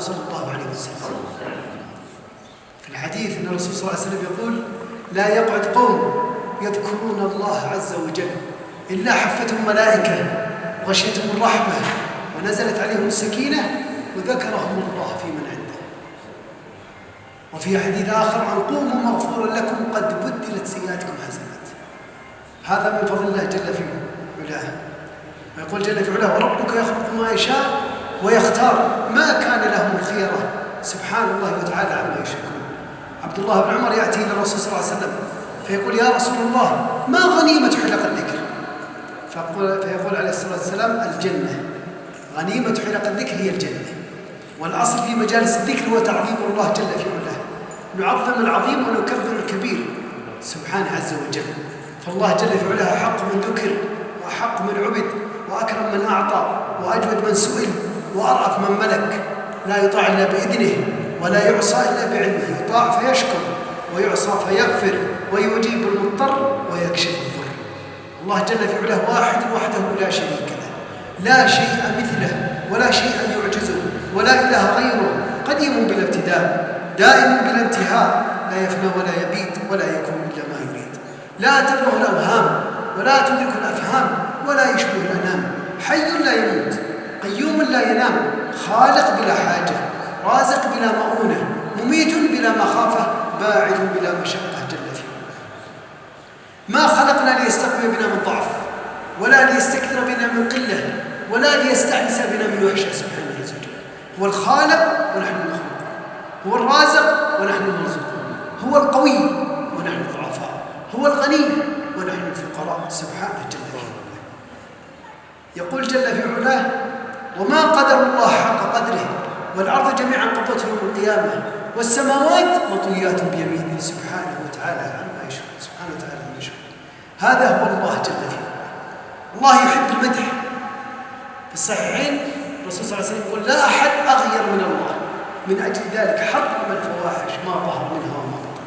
صلى الله عليه وسلم. في الحديث أن الرسول صلى الله عليه وسلم يقول: لا يقعد قوم يذكرون الله عز وجل إلا حفتهم ملائكة وغشيتهم الرحمة ونزلت عليهم السكينة وذكرهم الله في من عنده. وفي حديث آخر: عن قوموا مغفورا لكم قد بدلت سيئاتكم حسنات. هذا من فضل الله جل في علاه. ويقول جل في علاه: وربك يخلق ما يشاء ويختار ما كان لهم الخيرة سبحان الله وتعالى عما يشركون. عبد الله بن عمر يأتي إلى الرسول صلى الله عليه وسلم فيقول: يا رسول الله ما غنيمة حلق الذكر؟ فيقول عليه الصلاة والسلام: الجنة. غنيمة حلق الذكر هي الجنة. والأصل في مجالس الذكر هو تعظيم الله جل في علاه، نعظم العظيم ونكبر الكبير سبحانه عز وجل. فالله جل في علاه حق من ذكر وأحق من عبد وأكرم من أعطى وأجود من سئل وأرأف من ملك. لا يطاع إلا بإذنه ولا يعصى إلا بعلمه. يطاع فيشكر ويعصى فيغفر ويجيب المضطر ويكشف الضر. الله جل في علاه واحد وحده لا شريك له، لا شيء مثله ولا شيء يعجزه ولا إله غيره، قديم بلا ابتداء دائم بلا انتهاء، لا يفنى ولا يبيد ولا يكون إلا ما يريد. لا تبلغ الأوهام ولا تدرك الأفهام ولا يشبه الأنام. حي لا يموت، قيوم لا ينام، خالق بلا حاجة، رازق بلا مؤونة، مميت بلا مخافة، باعث بلا مشقة جل في علاه. ما خلقنا ليستقوي بنا من ضعف ولا ليستكثر بنا من قلة ولا ليستأنس بنا من وحشة سبحانه عز وجل. هو الخالق ونحن المخلوقون، هو الرازق ونحن المرزوقون، هو القوي ونحن الضعفاء، هو الغني ونحن الفقراء سبحانه جل في علاه. يقول جل في علاه: وما قدر الله حق قدره والأرض جميعا قبضته يوم القيامة والسماوات مطويات بيمينه سبحانه وتعالى عما يشرك. سبحانه وتعالى عما يشرك. هذا هو الله جل في علاه. الله يحب المدح. في الصحيحين الرسول صلى الله عليه وسلم يقول: لا أحد أغير من الله، من أجل ذلك حرم الفواحش ما ظهر منها وما بطن.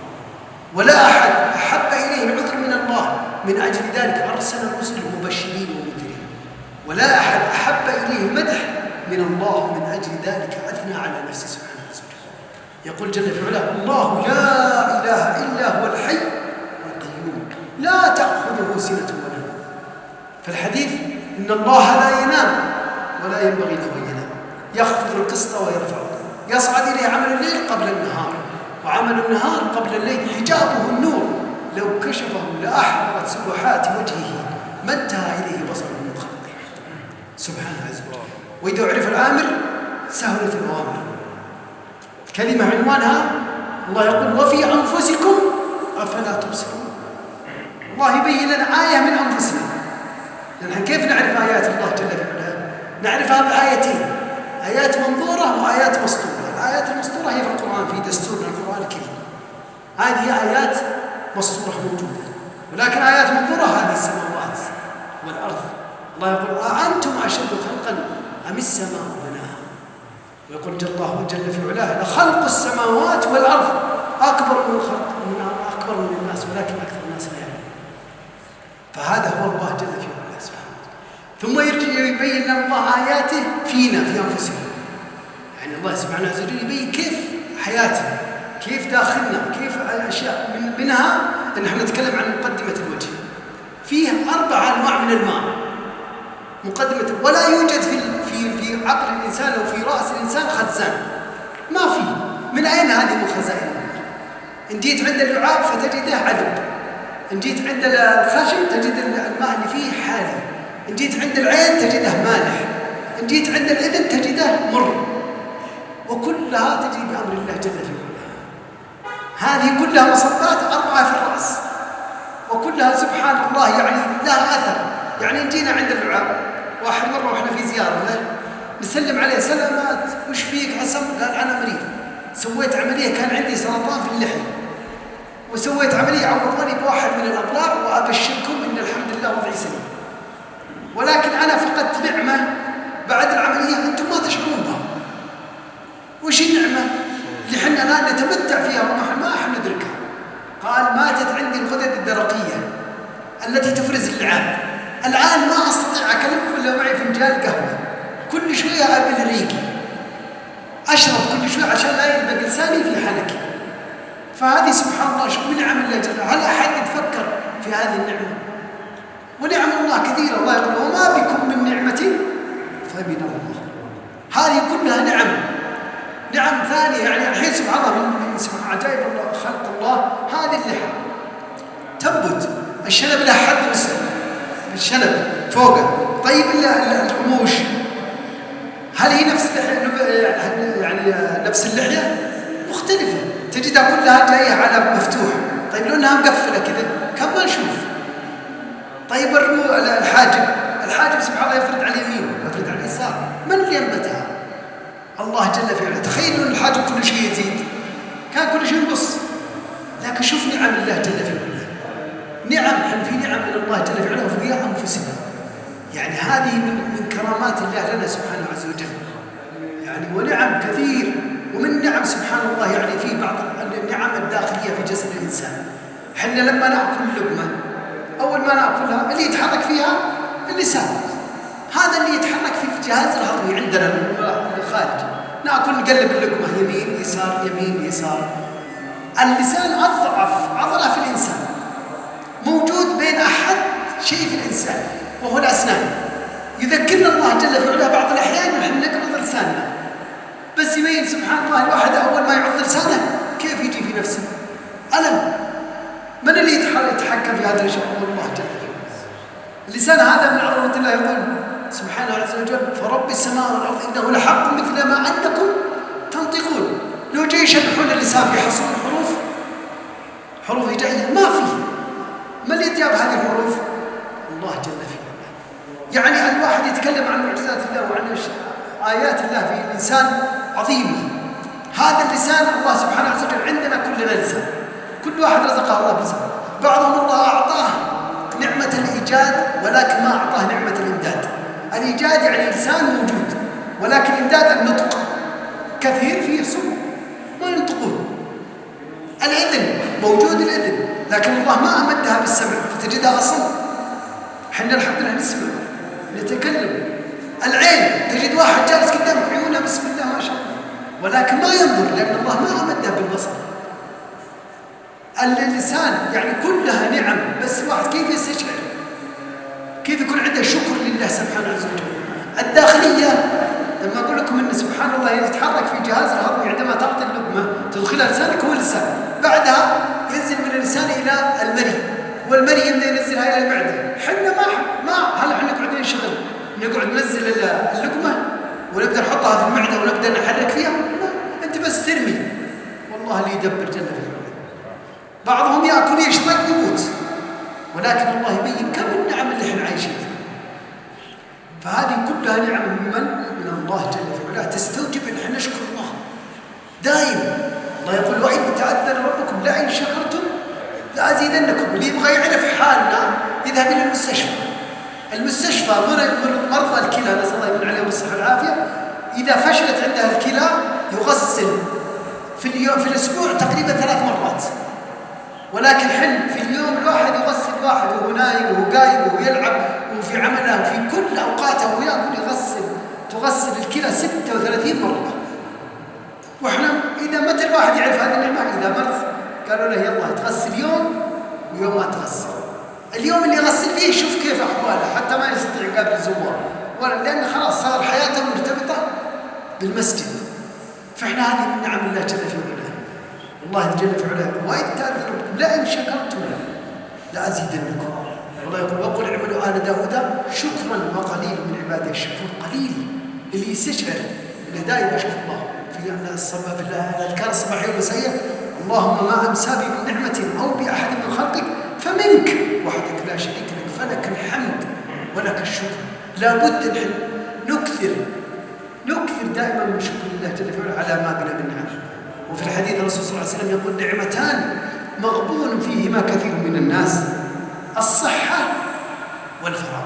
ولا أحد أحب إليه العذر من الله، من أجل ذلك أرسل الرسل مبشرين ومنذرين. ولا أحد أحب إليه المدح من الله، من أجل ذلك أثنى على نفسه سبحانه وتعالى. يقول جل في علاه: الله لا إله إلا هو الحي القيوم لا تأخذه سنة ولا نوم. فالحديث: إن الله لا ينام ولا ينبغي له أن ينام، يخفض القسط ويرفعه، يصعد إليه عمل الليل قبل النهار وعمل النهار قبل الليل، حجابه النور لو كشفه لأحرقت سبحات وجهه ما انتهى إليه بصر من خلقه سبحانه عز وجل. وإذا عرف الآمر سهلت الأوامر. كلمة عنوانها الله يقول: وفي أنفسكم أفلا تبصرون. الله يبين لنا آية من أنفسنا. لأن كيف نعرف آيات الله جل وعلا؟ نعرفها بآيتين: آيات منظورة وآيات مسطورة. الآيات المسطورة هي في القرآن، في دستورنا القرآن الكريم. هذه آيات مسطورة موجودة. ولكن آيات منظورة هذه السماوات والأرض. الله يقول: أأنتم أشد خلقا أم السماء بناها؟ ويقول الله جل في علاه: لخلق السماوات والأرض أكبر من الناس ولكن أكثر الناس لا يعلمون. فهذا هو الله جل في علاه سبحانه. ثم يرجع يبين لنا الله آياته فينا في أنفسنا. يعني الله سبحانه عز وجل يبين كيف حياتنا، كيف داخلنا، كيف الأشياء منها إن احنا نتكلم عن مقدمة الوجه. فيه 4 أنواع من الماء. مقدمة ولا يوجد في عقل الإنسان أو في رأس الإنسان خزان، ما في. من أين هذه خزائن؟ إن جيت عند اللعاب فتجده عذب، إن جيت عند الخشب تجد الماء اللي فيه حالي، إن جيت عند العين تجده مالح، إن جيت عند الإذن تجده مر. وكلها تجري بأمر الله جل في علاه. هذه كلها مصبات 4 في الرأس، وكلها سبحان الله يعني لها أثر. يعني إن جينا عند اللعاب، واحد مرة وإحنا في زيارة له نسلم عليه: سلامات، وش فيك عسم؟ قال: أنا مريض، سويت عملية، كان عندي سرطان في اللحية وسويت عملية عوضوني بواحد من الأضلاع، وأبشركم إن الحمد لله وضعي سليم، ولكن أنا فقدت نعمة بعد العملية أنتم ما تشعرون بها. وش النعمة اللي حنا الآن نتمتع فيها وما احنا ندركها؟ قال: ماتت عندي الغدد الدرقية التي تفرز اللعاب. الآن ما أستطيع أكلمكم إلا معي فنجان قهوة، كل شوية أبل ريقي، أشرب كل شوي عشان لا يلبق لساني في حنكي. فهذه سبحان الله شوف من نعم الله جل. هل أحد يتفكر في هذه النعمة؟ ونعم الله كثيرة. الله يقول وما بكم من نعمة فمن الله. هذه كلها نعم. نعم ثانية يعني الحين سبحان الله من سبحان عجائب الله خلق الله هذه اللحى تنبت، الشنب له حد الشنب فوقه. طيب الرموش هل هي نفس يعني نفس اللحية؟ مختلفة، تجدها كلها جاية على مفتوح. طيب لونها مقفلة كذا كم ما نشوف. طيب الحاجب سبحان الله يفرد على اليمين ويفرد على اليسار، من اللي ينبتها؟ الله جل في علاه. تخيلوا ان الحاجب كل شيء يزيد، كان كل شيء ينقص. لكن شوف نعم الله جل في علاه. نعم في نعم من الله جل في علاه وفي انفسنا. يعني هذه من كرامات الله لنا سبحانه عز وجل. يعني ونعم كثير. ومن نعم سبحان الله يعني في بعض النعم الداخلية في جسد الإنسان. حنا لما نأكل لقمة أول ما نأكلها اللي يتحرك فيها اللسان، هذا اللي يتحرك في الجهاز الهضمي عندنا الخارج. نأكل نقلب اللقمة يمين يسار يمين يسار. اللسان أضعف عضلة في الإنسان، موجود بين أحد شيء في الإنسان وهو الأسنان. يذكرنا الله جل في علاه بعض الأحيان نحن نقبض لساننا، بس يبين سبحان الله الواحد أول ما يعض لسانه كيف يجي في نفسه ألم. من اللي يتحكم في هذا الشيء؟ الله جل في علاه. اللسان هذا من عظمة الله. يقول سبحانه عز وجل فرب السماء والأرض إنه لحق مثل ما أنكم تنطقون. لو جاي يشرحون اللسان بيحصلون حروف هجائية ما فيه. من اللي جاب هذه الحروف؟ الله جل في علاه. يعني الواحد يتكلم عن معجزات الله وعن آيات الله في الإنسان عظيمة. هذا اللسان الله سبحانه عز وجل عندنا كلنا لسان، كل واحد رزقه الله بلسان. بعضهم الله أعطاه نعمة الإيجاد ولكن ما أعطاه نعمة الإمداد. الإيجاد يعني لسان موجود، ولكن الإمداد النطق كثير فيه صم ما ينطقون. الإذن موجود الإذن، لكن الله ما أمدها بالسمع فتجدها أصم. حنا الحمد لله نسمع نتكلم. العين تجد واحد جالس قدامك عيونه بسم الله ما شاء الله، ولكن ما ينظر لأن الله ما أمدها بالبصر. اللسان يعني كلها نعم، بس الواحد كيف يستشعر، كيف يكون عنده شكر لله سبحانه عز وجل. الداخلية لما أقول لكم أن سبحان الله يتحرك في جهاز الهضمي عندما تعطي اللقمة تدخلها لسانك هو اللسان، بعدها ينزل من اللسان إلى المري، والمري يبدأ ينزلها إلى المعدة. حنا ما هل احنا نقعد نشغل نقعد ننزل اللقمة ونبدأ نحطها في المعدة ونبدأ نحرك فيها؟ لا، أنت بس ترمي. والله اللي يدبر جل في علاه. بعضهم يأكل يشرب يموت، ولكن الله يبين كم النعم اللي احنا عايشين فيها. فهذه كلها نعم من الله جل في علاه تستوجب ان احنا نشكر الله دائما. الله يقول وإن تأذن ربكم لئن شكرتم لأزيدنكم. اللي يبغى يعرف حالنا يذهب إلى المستشفى. مرضى الكلى نسأل الله يمن عليهم الصحة والعافية، إذا فشلت عندها الكلى يغسل في الأسبوع تقريبا 3 مرات، ولكن حل في اليوم الواحد يغسل واحد وهو نايم وهو قايم وهو يلعب وفي عمله وفي كل أوقاته وهو يأكل تغسل الكلى 36 مرة. وإحنا إذا متى الواحد يعرف هذه النعمة؟ إذا مرض قالوا له يلا تغسل يوم ويوم ما تغسل. اليوم اللي يغسل فيه شوف كيف أحواله، حتى ما يستطيع يقابل الزوار، لأن خلاص صار حياته مرتبطة بالمسجد. فإحنا هذه من نعم الله جل في علاه. الله جل في علاه وإذ تأذن ربكم لئن شكرتم لأزيدنكم. والله يقول وقل اعملوا آل داود شكرا وقليل من عباده الشكور. قليل اللي يستشعر انه دائما يشكر الله في الأذكار الصباحية والمسائية. اللهم ما أمسى بي من نعمة أو بأحد من خلقك فمنك وحدك لا شريك لك فلك الحمد ولك الشكر. لابد نحن نكثر دائما من شكر الله جل وعلا على ما بنا من نعم. وفي الحديث الرسول صلى الله عليه وسلم يقول نعمتان مغبون فيهما كثير من الناس الصحة والفراغ.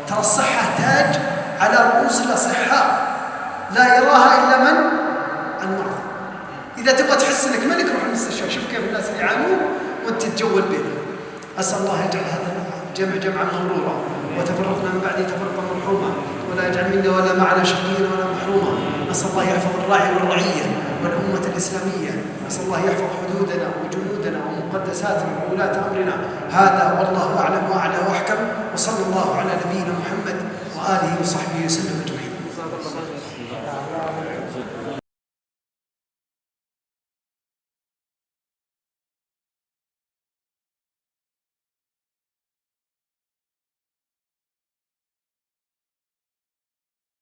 ترى الصحة تاج على رؤوس الأصحاء لا يراها إلا من المرضى. إذا تبغى تحس إنك ملك روح المستشفى، شوف كيف الناس يعانون وأنت تتجول بينهم. أسأل الله يجعل هذا الجمع جمعا مبرورا وتفرقنا من بعده تفرقا مرحوما ولا ولا يجعل منا ولا معنا شقيا ولا محروما. نسأل الله يحفظ الراعي والرعية والأمة الإسلامية. نسأل الله يحفظ حدودنا وجنودنا ومقدساتنا وولاة أمرنا. هذا والله أعلم وأعلى وأحكم، وصلى الله على نبينا محمد وآله وصحبه وسلم أجمعين.